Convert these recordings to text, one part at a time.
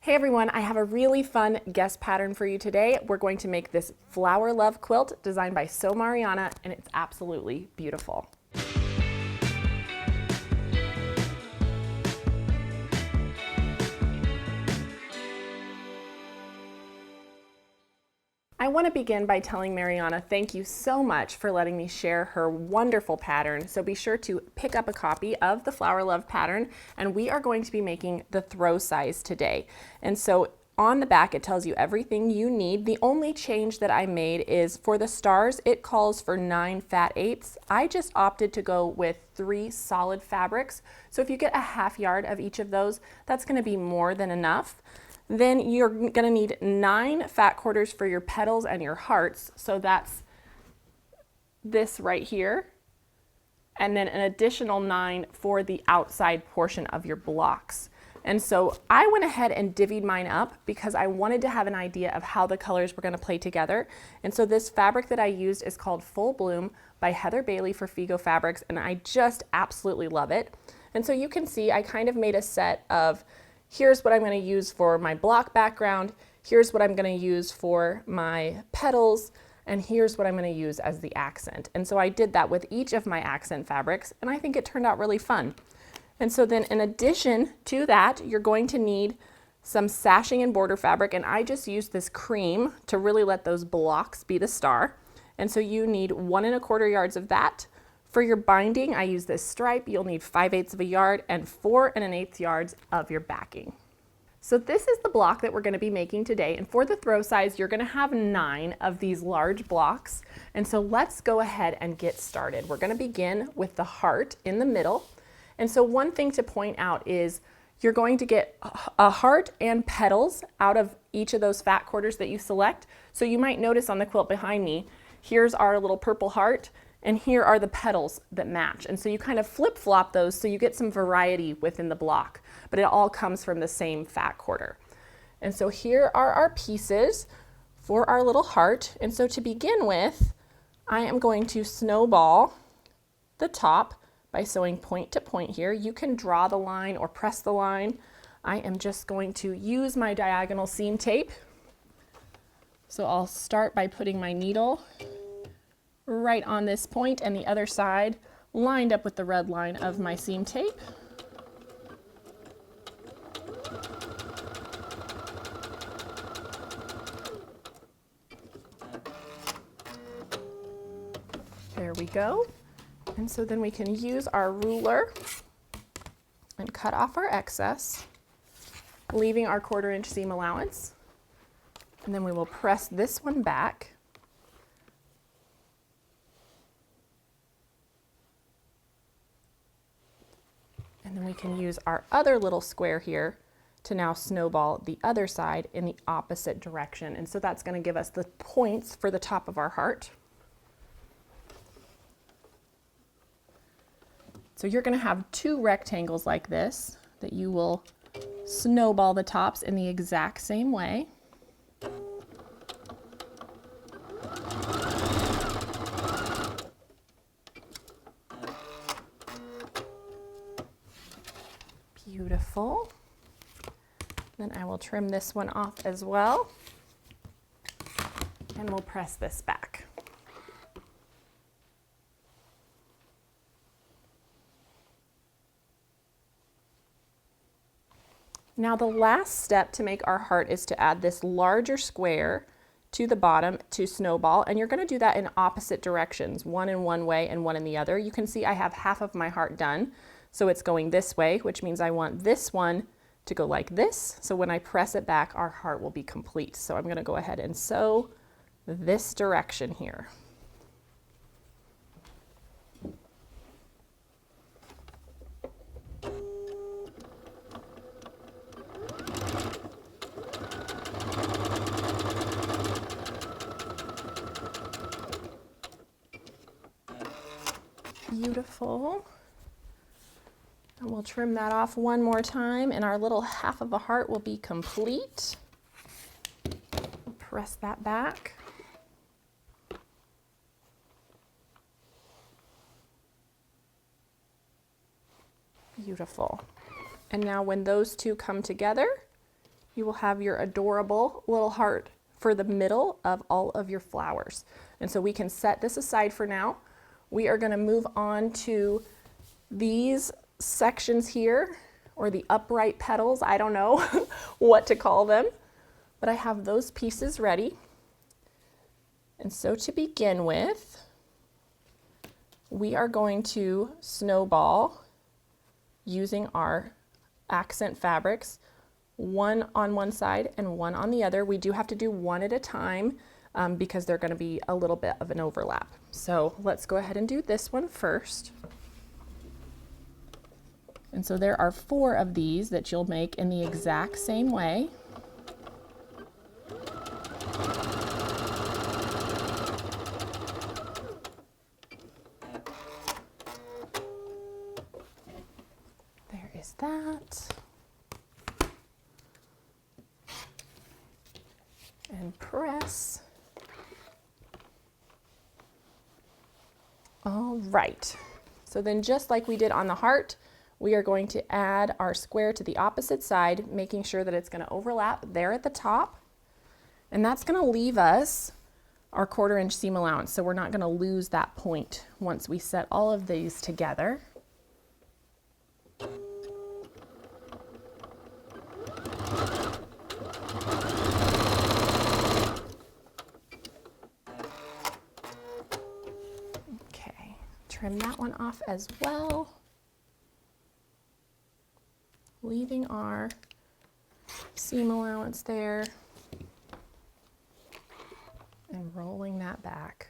Hey everyone, I have a really fun guest pattern for you today. We're going to make this flower love quilt designed by Sew Mariana, and it's absolutely beautiful. I want to begin by telling Mariana thank you so much for letting me share her wonderful pattern. So be sure to pick up a copy of the Flower Love pattern, and we are going to be making the throw size today. And so on the back it tells you everything you need. The only change that I made is for the stars it calls for 9 fat eighths. I just opted to go with 3 solid fabrics. So if you get a ½ yard of each of those, that's going to be more than enough. Then you're going to need 9 fat quarters for your petals and your hearts. So that's this right here. And then an additional 9 for the outside portion of your blocks. And so I went ahead and divvied mine up because I wanted to have an idea of how the colors were going to play together. And so this fabric that I used is called Full Bloom by Heather Bailey for Figo Fabrics, and I just absolutely love it. And so you can see I kind of made a set of, here's what I'm going to use for my block background, here's what I'm going to use for my petals, and here's what I'm going to use as the accent. And so I did that with each of my accent fabrics, and I think it turned out really fun. And so then in addition to that, you're going to need some sashing and border fabric, and I just used this cream to really let those blocks be the star. And so you need 1 1/4 yards of that. For your binding, I use this stripe. You'll need 5/8 of a yard and 4 1/8 yards of your backing. So this is the block that we're going to be making today, and for the throw size, you're going to have 9 of these large blocks. And so let's go ahead and get started. We're going to begin with the heart in the middle. And so one thing to point out is you're going to get a heart and petals out of each of those fat quarters that you select. So you might notice on the quilt behind me, here's our little purple heart, and here are the petals that match. And so you kind of flip-flop those so you get some variety within the block, but it all comes from the same fat quarter. And so here are our pieces for our little heart. And so to begin with, I am going to snowball the top by sewing point to point here. You can draw the line or press the line. I am just going to use my diagonal seam tape. So I'll start by putting my needle right on this point and the other side lined up with the red line of my seam tape. There we go. And so then we can use our ruler and cut off our excess, leaving our 1/4 inch seam allowance. And then we will press this one back. And then we can use our other little square here to now snowball the other side in the opposite direction. And so that's going to give us the points for the top of our heart. So you're going to have 2 rectangles like this that you will snowball the tops in the exact same way. Beautiful. Then I will trim this one off as well, and we'll press this back. Now the last step to make our heart is to add this larger square to the bottom to snowball, and you're going to do that in opposite directions, one in one way and one in the other. You can see I have half of my heart done, so it's going this way, which means I want this one to go like this. So when I press it back, our heart will be complete. So I'm going to go ahead and sew this direction here. Beautiful. And we'll trim that off one more time, and our little half of a heart will be complete. Press that back. Beautiful. And now when those two come together, you will have your adorable little heart for the middle of all of your flowers. And so we can set this aside for now. We are going to move on to these sections here, or the upright petals. I don't know what to call them, but I have those pieces ready. And so to begin with, we are going to snowball using our accent fabrics, one on one side and one on the other. We do have to do one at a time because they're going to be a little bit of an overlap. So let's go ahead and do this one first. And so there are 4 of these that you'll make in the exact same way. There is that. And press. All right. So then just like we did on the heart, we are going to add our square to the opposite side, making sure that it's going to overlap there at the top. And that's going to leave us our 1/4 inch seam allowance. So we're not going to lose that point once we set all of these together. Okay, trim that one off as well. Leaving our seam allowance there and rolling that back.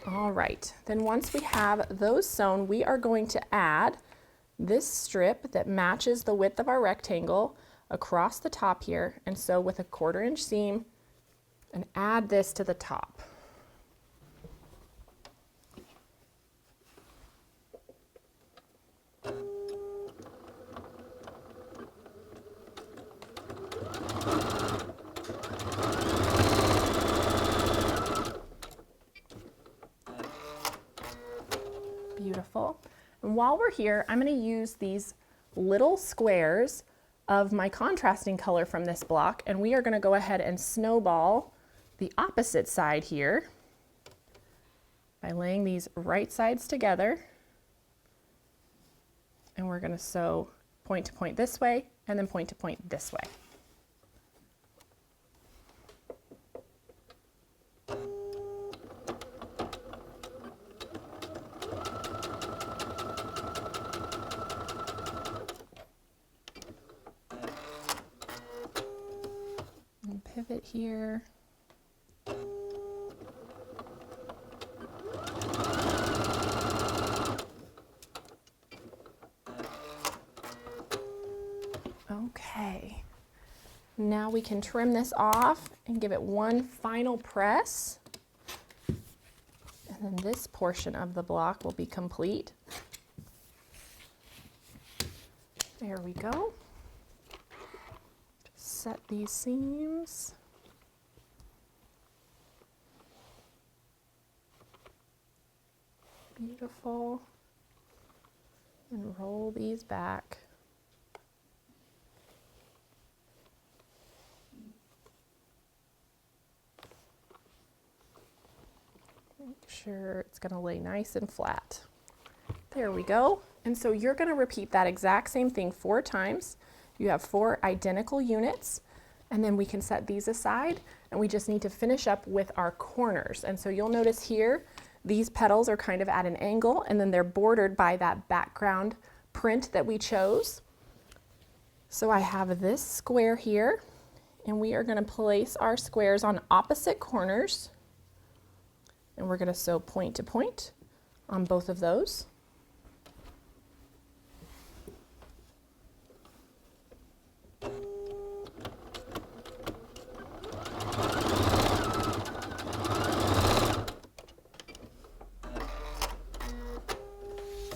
All right, then once we have those sewn, we are going to add this strip that matches the width of our rectangle across the top here, and sew with a 1/4 inch seam and add this to the top. Beautiful. And while we're here, I'm going to use these little squares of my contrasting color from this block, and we are going to go ahead and snowball the opposite side here by laying these right sides together. And we're going to sew point to point this way and then point to point this way. And pivot here. Okay, now we can trim this off and give it one final press. And then this portion of the block will be complete. There we go. Just set these seams. Beautiful. And roll these back. Make sure it's going to lay nice and flat. There we go. And so you're going to repeat that exact same thing 4 times. You have 4 identical units, and then we can set these aside, and we just need to finish up with our corners. And so you'll notice here, these petals are kind of at an angle, and then they're bordered by that background print that we chose. So I have this square here, and we are going to place our squares on opposite corners. And we're going to sew point to point on both of those.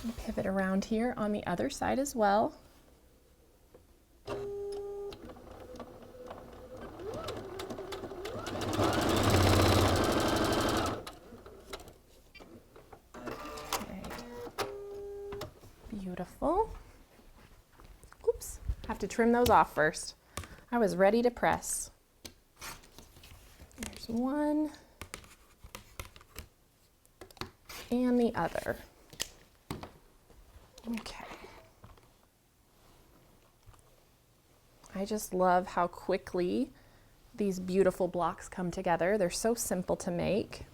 And pivot around here on the other side as well. Beautiful. Have to trim those off first. I was ready to press. There's one and the other. Okay. I just love how quickly these beautiful blocks come together. They're so simple to make.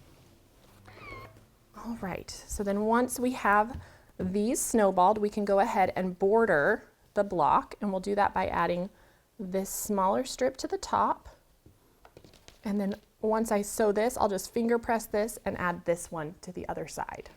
All right, so then once we have these snowballed, we can go ahead and border the block, and we'll do that by adding this smaller strip to the top. And then once I sew this, I'll just finger press this and add this one to the other side.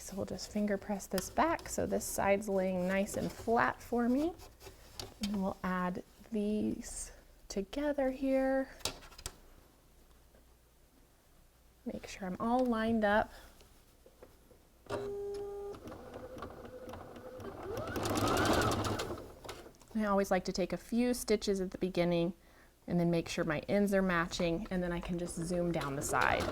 So we'll just finger press this back so this side's laying nice and flat for me. And then we'll add these together here. Make sure I'm all lined up. I always like to take a few stitches at the beginning and then make sure my ends are matching, and then I can just zoom down the side.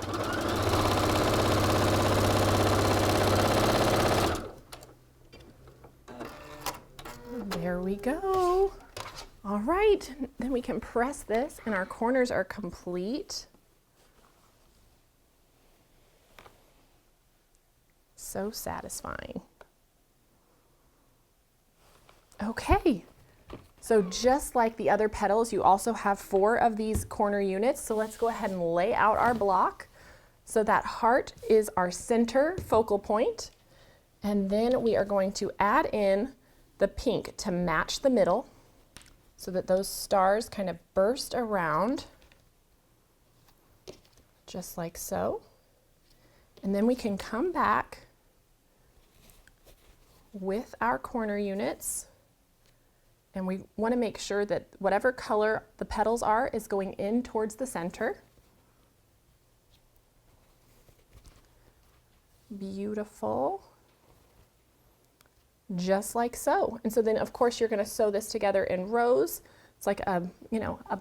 There we go. All right, then we can press this and our corners are complete. So satisfying. Okay, so just like the other petals, you also have 4 of these corner units. So let's go ahead and lay out our block. So that heart is our center focal point. And then we are going to add in the pink to match the middle so that those stars kind of burst around, just like so. And then we can come back with our corner units, and we want to make sure that whatever color the petals are is going in towards the center. Beautiful. Just like so. And so then of course you're going to sew this together in rows. It's like a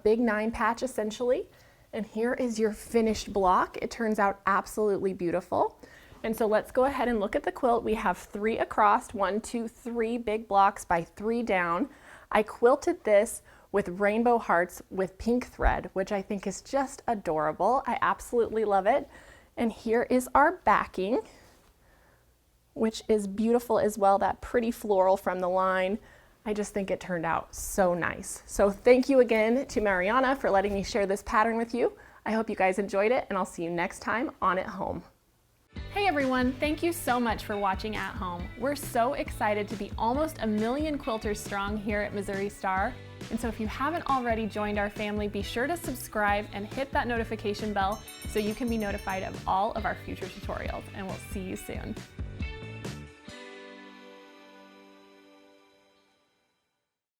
big 9 patch essentially. And here is your finished block. It turns out absolutely beautiful. And so let's go ahead and look at the quilt. We have 3 across, 1, 2, 3 big blocks by 3 down. I quilted this with rainbow hearts with pink thread, which I think is just adorable. I absolutely love it. And here is our backing, which is beautiful as well, that pretty floral from the line. I just think it turned out so nice. So thank you again to Mariana for letting me share this pattern with you. I hope you guys enjoyed it, and I'll see you next time on At Home. Hey everyone, thank you so much for watching At Home. We're so excited to be almost 1 million quilters strong here at Missouri Star. And so if you haven't already joined our family, be sure to subscribe and hit that notification bell so you can be notified of all of our future tutorials, and we'll see you soon.